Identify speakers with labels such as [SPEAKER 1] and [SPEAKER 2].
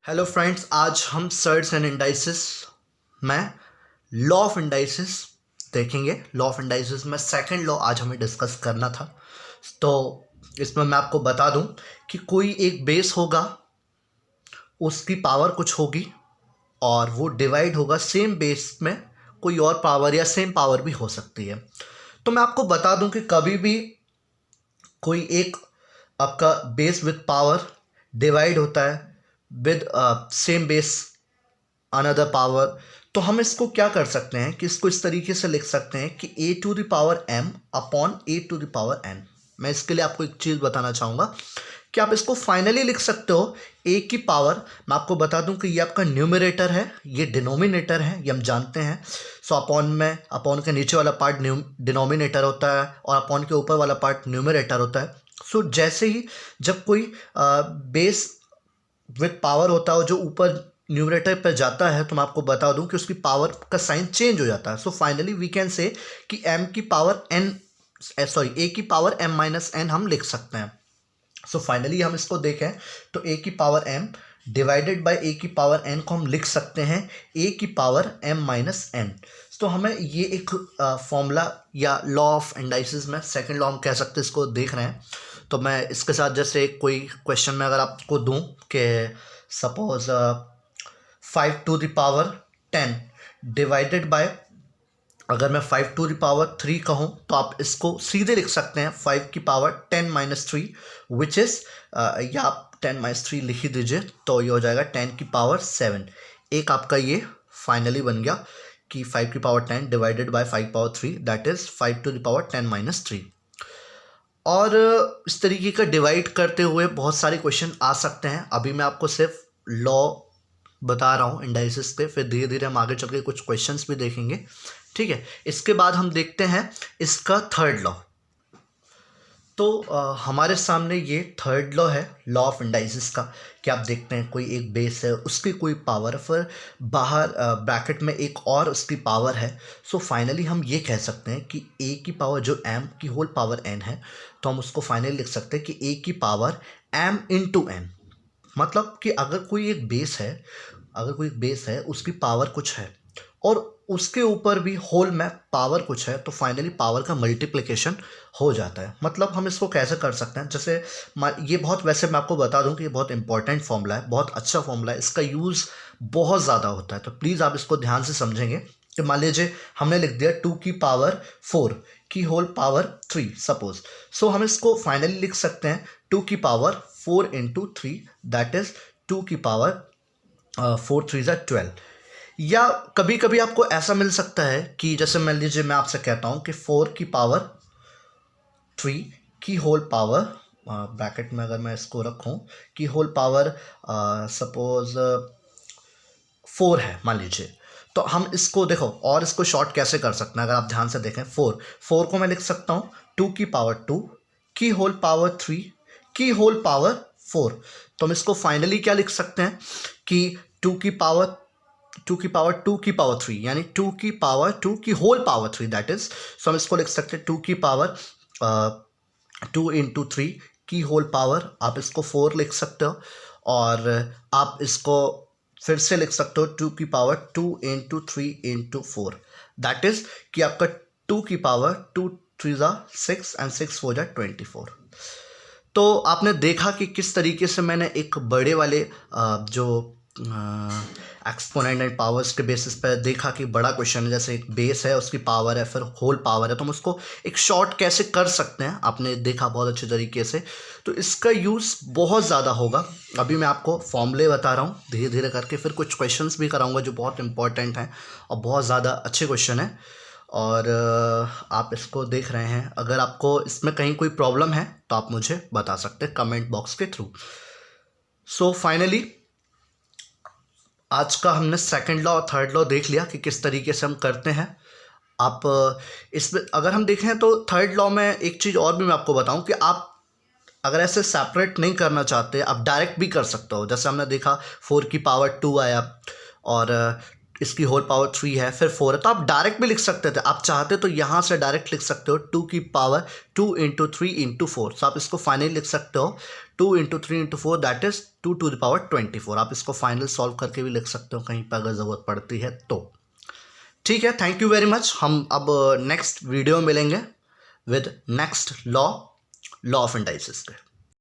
[SPEAKER 1] Hello friends, आज हम shirts and indices में लॉ ऑफ इंडाइसिस देखेंगे। लॉ ऑफ इंडाइसिस में सेकंड लॉ आज हमें डिस्कस करना था। तो इसमें मैं आपको बता दूं कि कोई एक बेस होगा, उसकी पावर कुछ होगी और वो डिवाइड होगा सेम बेस में कोई और पावर या सेम पावर भी हो सकती है। तो मैं आपको बता दूं कि कभी भी कोई एक आपका बेस विद पावर डिवाइड होता है with same base another power, तो हम इसको क्या कर सकते हैं कि इसको इस तरीके से लिख सकते हैं कि a to the power m upon a to the power n। मैं इसके लिए आपको एक चीज़ बताना चाहूँगा कि आप इसको फाइनली लिख सकते हो a की पावर। मैं आपको बता दूं कि ये आपका न्यूमरेटर है, ये डिनोमिनेटर है, ये हम जानते हैं। सो अपॉन में अपॉन के नीचे वाला पार्ट डिनोमिनेटर होता है और अपॉन के ऊपर वाला पार्ट न्यूमरेटर होता है। सो जैसे ही जब कोई बेस विद पावर होता है और जो ऊपर न्यूमरेटर पर जाता है, तो मैं आपको बता दूं कि उसकी पावर का साइन चेंज हो जाता है। So finally we can say कि m की पावर n a की पावर m माइनस n हम लिख सकते हैं। सो फाइनली हम इसको देखें तो a की power m divided by a की पावर n को हम लिख सकते हैं a की पावर m माइनस n। तो हमें ये एक फॉर्मूला या लॉ ऑफ इंडाइसिस में सेकंड लॉ हम कह सकते हैं, इसको देख रहे हैं। तो मैं इसके साथ जैसे कोई क्वेश्चन में अगर आपको दूं कि suppose 5 to the power 10 divided by, अगर मैं 5 टू द पावर 3 कहूँ तो आप इसको सीधे लिख सकते हैं 5 की पावर 10 माइनस 3 विच इज़, या आप 10 माइनस 3 लिख ही दीजिए तो ये हो जाएगा 10 की पावर 7। एक आपका ये फाइनली बन गया कि 5 की power 10 divided by 5 power 3 that is 5 to the power 10 minus 3। और इस तरीके का डिवाइड करते हुए बहुत सारे क्वेश्चन आ सकते हैं। अभी मैं आपको सिर्फ लॉ बता रहा हूँ इंडाइसिस पे, फिर धीरे धीरे हम आगे चल के कुछ क्वेश्चंस भी देखेंगे, ठीक है। इसके बाद हम देखते हैं इसका थर्ड लॉ। तो हमारे सामने ये थर्ड लॉ है लॉ ऑफ इंडाइसिस का, कि आप देखते हैं कोई एक बेस है, उसकी कोई पावर, फिर बाहर ब्रैकेट में एक और उसकी पावर है। सो फाइनली हम ये कह सकते हैं कि a की पावर जो m की होल पावर n है, तो हम उसको फाइनली लिख सकते हैं कि a की पावर m इंटू n। मतलब कि अगर कोई एक बेस है, अगर कोई एक बेस है उसकी पावर कुछ है और उसके ऊपर भी होल में पावर कुछ है, तो फाइनली पावर का मल्टीप्लिकेशन हो जाता है। मतलब हम इसको कैसे कर सकते हैं, जैसे ये बहुत, वैसे मैं आपको बता दूं कि ये बहुत इंपॉर्टेंट फॉर्मूला है, बहुत अच्छा फॉर्मूला है, इसका यूज़ बहुत ज़्यादा होता है। तो प्लीज़ आप इसको ध्यान से समझेंगे कि मान लीजिए हमने लिख दिया 2 की पावर 4 की होल पावर 3 सपोज। सो हम इसको फाइनली लिख सकते हैं 2 की पावर 4 इंटू 3 दैट इज़ 2 की पावर 4 3 12। या कभी कभी आपको ऐसा मिल सकता है कि जैसे मान लीजिए मैं आपसे कहता हूँ कि 4 की पावर 3 की होल पावर, ब्रैकेट में अगर मैं इसको रखूँ कि होल पावर सपोज 4 है मान लीजिए, तो हम इसको देखो और इसको शॉर्ट कैसे कर सकते हैं। अगर आप ध्यान से देखें 4 को मैं लिख सकता हूँ 2 की पावर 2 की होल पावर 3 की होल पावर 4। तो हम इसको फाइनली क्या लिख सकते हैं कि 2 की पावर 2 की पावर 2 की पावर 3 यानी 2 की पावर 2 की होल पावर 3 दैट इज। सो हम इसको लिख सकते हैं 2 की पावर 2 इंटू 3 की होल पावर, आप इसको 4 लिख सकते हो और आप इसको फिर से लिख सकते हो 2 की power 2 into 3 into 4 that is कि आपका 2 की पावर 2 3 6 एंड 6 4 24। तो आपने देखा कि किस तरीके से मैंने एक बड़े वाले जो एक्सपोनेंट एंड पावर्स के बेसिस पर देखा कि बड़ा क्वेश्चन है, जैसे एक बेस है उसकी पावर है फिर होल पावर है, तो हम उसको एक शॉर्ट कैसे कर सकते हैं आपने देखा बहुत अच्छे तरीके से। तो इसका यूज़ बहुत ज़्यादा होगा। अभी मैं आपको फॉर्मूले बता रहा हूँ धीरे धीरे करके, फिर कुछ क्वेश्चंस भी कराऊंगा जो बहुत इंपॉर्टेंट हैं और बहुत ज़्यादा अच्छे क्वेश्चन हैं। और आप इसको देख रहे हैं, अगर आपको इसमें कहीं कोई प्रॉब्लम है तो आप मुझे बता सकते हैं कमेंट बॉक्स के थ्रू। सो फाइनली आज का हमने सेकंड लॉ और थर्ड लॉ देख लिया कि किस तरीके से हम करते हैं। आप इसमें अगर हम देखें तो थर्ड लॉ में एक चीज़ और भी मैं आपको बताऊं कि आप अगर ऐसे सेपरेट नहीं करना चाहते आप डायरेक्ट भी कर सकते हो। जैसे हमने देखा 4 की पावर 2 आया और इसकी होल पावर 3 है, फिर 4 है, तो आप डायरेक्ट भी लिख सकते थे। आप चाहते तो यहाँ से डायरेक्ट लिख सकते हो 2 की पावर 2 इंटू 3 इंटू 4। सो आप इसको फाइनली लिख सकते हो 2 into 3 into 4 that is 2 to the power 24। आप इसको फाइनल सॉल्व करके भी लिख सकते हो कहीं पर अगर ज़रूरत पड़ती है तो। ठीक है, थैंक यू वेरी मच। हम अब नेक्स्ट वीडियो में मिलेंगे with next law of indices के।